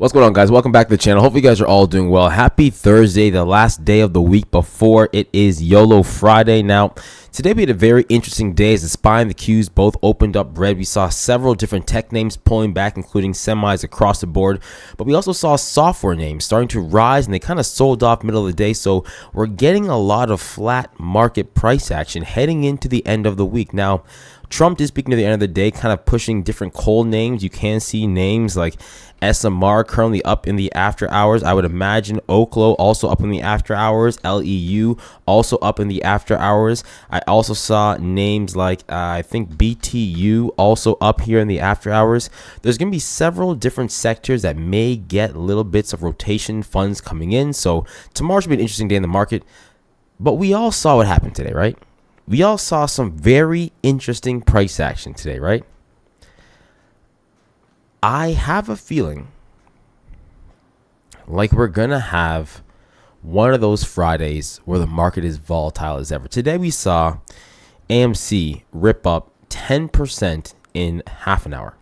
What's going on, guys? Welcome back to the channel. Hope you guys are all doing well. Happy Thursday, the last day of the week before it is YOLO Friday. Now, today we had a very interesting day as the SPY and the Qs both opened up red. We saw several different tech names pulling back, including semis across the board. But we also saw software names starting to rise, and they kind of sold off middle of the day. So we're getting a lot of flat market price action heading into the end of the week. Now, Trump did speak near the end of the day, kind of pushing different cold names. You can see names like SMR currently up in the after hours. I would imagine Oklo also up in the after hours. LEU also up in the after hours. I also saw names like I think BTU also up here in the after hours. There's going to be several different sectors that may get little bits of rotation funds coming in. So tomorrow should be an interesting day in the market. But we all saw what happened today, right? We all saw some very interesting price action today, right? I have a feeling like we're going to have one of those Fridays where the market is volatile as ever. Today we saw AMC rip up 10% in half an hour.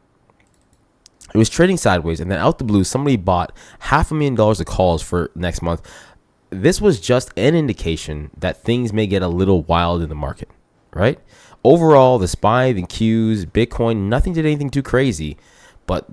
It was trading sideways, and then out the blue, somebody bought $500,000 of calls for next month. This was just an indication that things may get a little wild in the market, right? Overall, the SPY, the Qs, Bitcoin, nothing did anything too crazy. But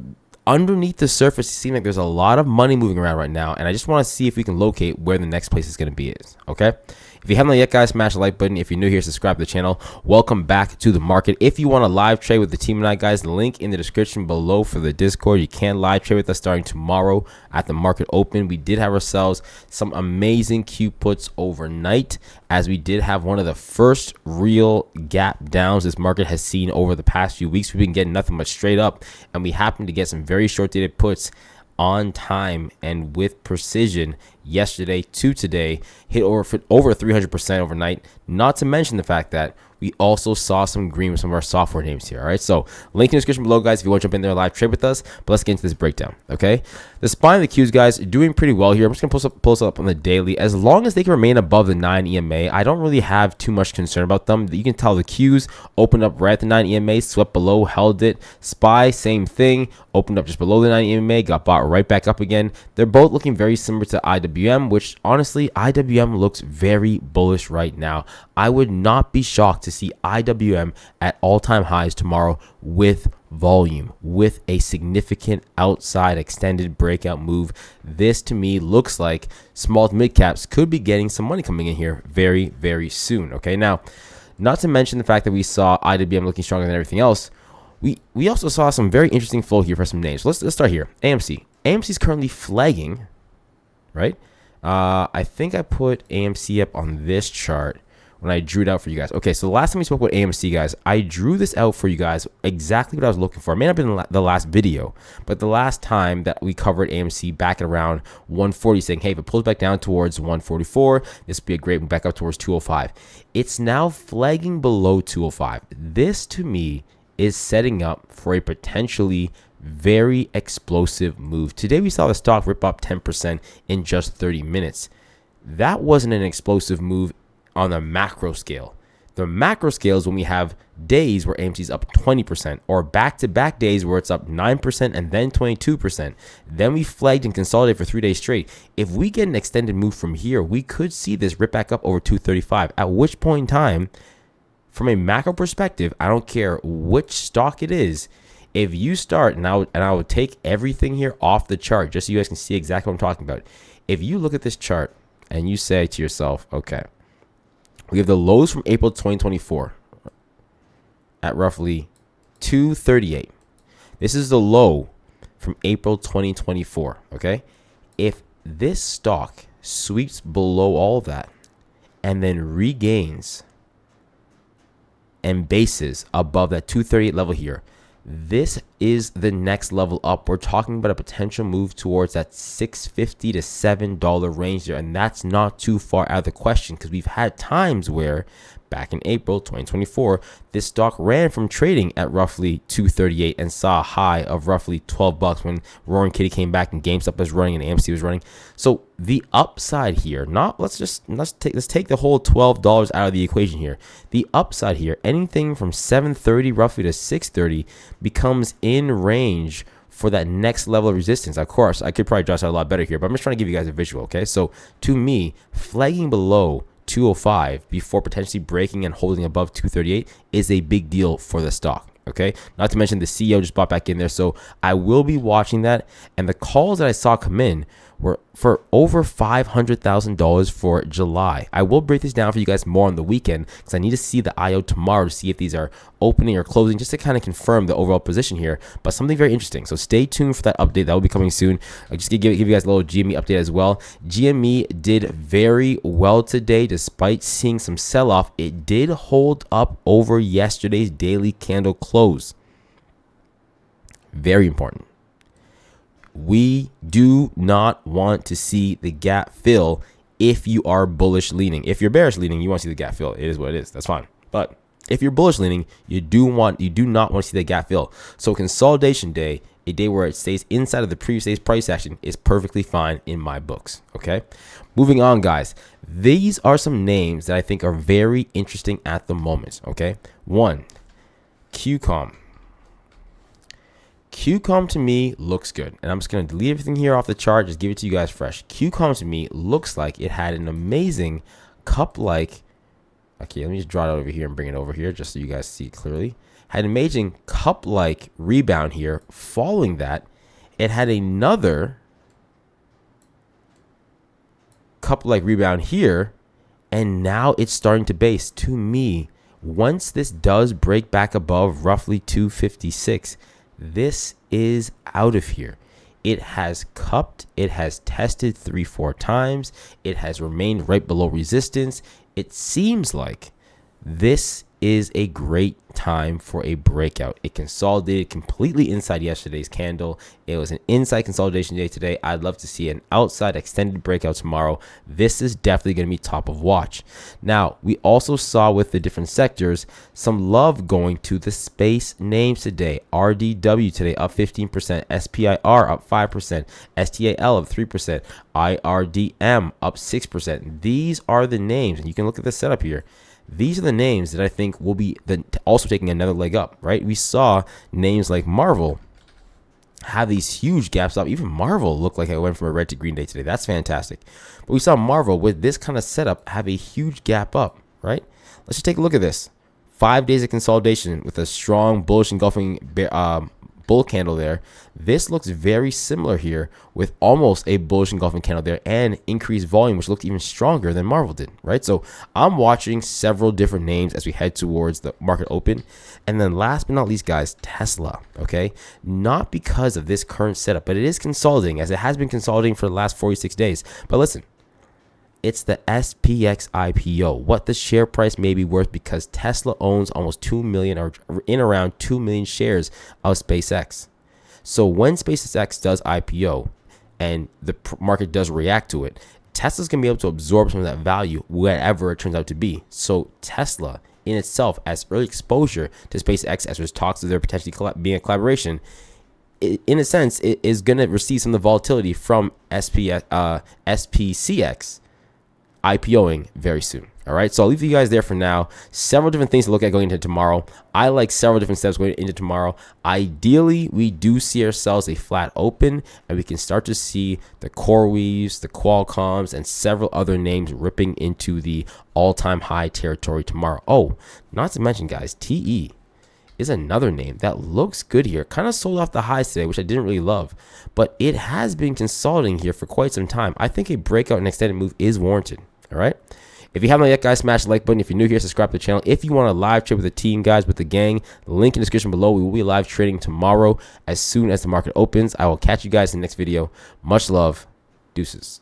underneath the surface, it seems like there's a lot of money moving around right now. And I just want to see if we can locate where the next place is going to be. Okay? If you haven't yet, guys, smash the like button. If you're new here, subscribe to the channel. Welcome back to the market. If you want to live trade with the team and I, guys, the link in the description below for the Discord. You can live trade with us starting tomorrow at the market open. We did have ourselves some amazing Q puts overnight, as we did have one of the first real gap downs this market has seen over the past few weeks. We've been getting nothing but straight up, and we happened to get some very short dated puts on time and with precision yesterday to today, hit over 300% overnight. Not to mention the fact that we also saw some green with some of our software names here. All right, so link in the description below, guys, if you want to jump in there live trade with us. But let's get into this breakdown. Okay, the SPY and the Qs, guys, are doing pretty well here. I'm just gonna pull this up on the daily. As long as they can remain above the 9 EMA, I don't really have too much concern about them. You can tell the Qs opened up right at the 9 EMA, swept below, held it. SPY, same thing, opened up just below the 9 EMA, got bought right back up again. They're both looking very similar to IWM, which honestly, IWM looks very bullish right now. I would not be shocked to see IWM at all-time highs tomorrow with volume, with a significant outside extended breakout move. This to me looks like small to mid caps could be getting some money coming in here very, very soon. Okay, now, not to mention the fact that we saw IWM looking stronger than everything else. We also saw some very interesting flow here for some names. Let's start here. AMC. AMC is currently flagging, right? I think I put AMC up on this chart when I drew it out for you guys. Okay, so the last time we spoke about AMC, guys, I drew this out for you guys exactly what I was looking for. It may not have been the last video, but the last time that we covered AMC back at around 140, saying, hey, if it pulls back down towards 144, this would be a great move back up towards 205. It's now flagging below 205. This, to me, is setting up for a potentially very explosive move. Today, we saw the stock rip up 10% in just 30 minutes. That wasn't an explosive move on the macro scale. The macro scale is when we have days where AMC is up 20%, or back-to-back days where it's up 9% and then 22%. Then we flagged and consolidated for 3 days straight. If we get an extended move from here, we could see this rip back up over 235, at which point in time, from a macro perspective, I don't care which stock it is, if you start, and I would take everything here off the chart just so you guys can see exactly what I'm talking about. If you look at this chart and you say to yourself, okay, we have the lows from April 2024 at roughly 238. This is the low from April 2024, okay? If this stock sweeps below all that and then regains and bases above that 238 level here, this is the next level up. We're talking about a potential move towards that $6.50 to $7 range there, and that's not too far out of the question, because we've had times where back in April 2024, this stock ran from trading at roughly 238 and saw a high of roughly $12 when Roaring Kitty came back and GameStop was running and AMC was running. So the upside here, let's take the whole $12 out of the equation here. The upside here, anything from 730 roughly to 630 becomes in range for that next level of resistance. Of course, I could probably draw this out a lot better here, but I'm just trying to give you guys a visual, okay? So to me, flagging below 205 before potentially breaking and holding above 238 is a big deal for the stock. Okay, not to mention the CEO just bought back in there, so I will be watching that. And the calls that I saw come in were for over $500,000 for July. I will break this down for you guys more on the weekend because I need to see the IO tomorrow to see if these are opening or closing, just to kind of confirm the overall position here. But something very interesting, so stay tuned for that update. That will be coming soon. I'll just give you guys a little GME update as well. GME did very well today despite seeing some sell-off. It did hold up over yesterday's daily candle close. Very important. We do not want to see the gap fill if you are bullish leaning. If you're bearish leaning, you want to see the gap fill. It is what it is. That's fine. But if you're bullish leaning, you do not want to see the gap fill. So consolidation day, a day where it stays inside of the previous day's price action, is perfectly fine in my books. Okay. Moving on, guys. These are some names that I think are very interesting at the moment. Okay. One, QCOM. QCOM to me looks good, and I'm just going to delete everything here off the chart, just give it to you guys fresh. QCOM to me looks like it had an amazing cup-like, okay, let me just draw it over here and bring it over here just so you guys see it clearly. Had an amazing cup-like rebound here. Following that, it had another cup-like rebound here, and now it's starting to base. To me, once this does break back above roughly 256, this is out of here. It has cupped, it has tested 3-4 times, it has remained right below resistance. It seems like this is a great time for a breakout. It consolidated completely inside yesterday's candle. It was an inside consolidation day today. I'd love to see an outside extended breakout tomorrow. This is definitely going to be top of watch. Now, we also saw with the different sectors some love going to the space names today. RDW today up 15%, SPIR up 5%, STAL up 3%, IRDM up 6%. These are the names, and you can look at the setup here. These are the names that I think will be also taking another leg up, right? We saw names like Marvel have these huge gaps up. Even Marvel looked like it went from a red to green day today. That's fantastic. But we saw Marvel with this kind of setup have a huge gap up, right? Let's just take a look at this. 5 days of consolidation with a strong bullish engulfing bull candle there. This looks very similar here with almost a bullish engulfing candle there and increased volume, which looked even stronger than Marvel did, right? So I'm watching several different names as we head towards the market open. And then last but not least, guys, Tesla, okay? Not because of this current setup, but it is consolidating, as it has been consolidating for the last 46 days. But listen, it's the SPX IPO, what the share price may be worth, because Tesla owns almost 2 million or in around 2 million shares of SpaceX. So when SpaceX does IPO and the market does react to it, Tesla's going to be able to absorb some of that value wherever it turns out to be. So Tesla in itself, as early exposure to SpaceX, as there's talks of there potentially being a collaboration, in a sense, it is going to receive some of the volatility from SPCX IPOing very soon. All right, so I'll leave you guys there for now. Several different things to look at going into tomorrow. I like several different steps going into tomorrow. Ideally, we do see ourselves a flat open, and we can start to see the CoreWeaves, the Qualcomms, and several other names ripping into the all-time high territory tomorrow. Oh, not to mention, guys, TE is another name that looks good here. Kind of sold off the highs today, which I didn't really love, but it has been consolidating here for quite some time. I think a breakout and extended move is warranted. All right. If you haven't yet, guys, smash the like button. If you're new here, subscribe to the channel. If you want to live trade with the team, guys, with the gang, link in the description below. We will be live trading tomorrow as soon as the market opens. I will catch you guys in the next video. Much love. Deuces.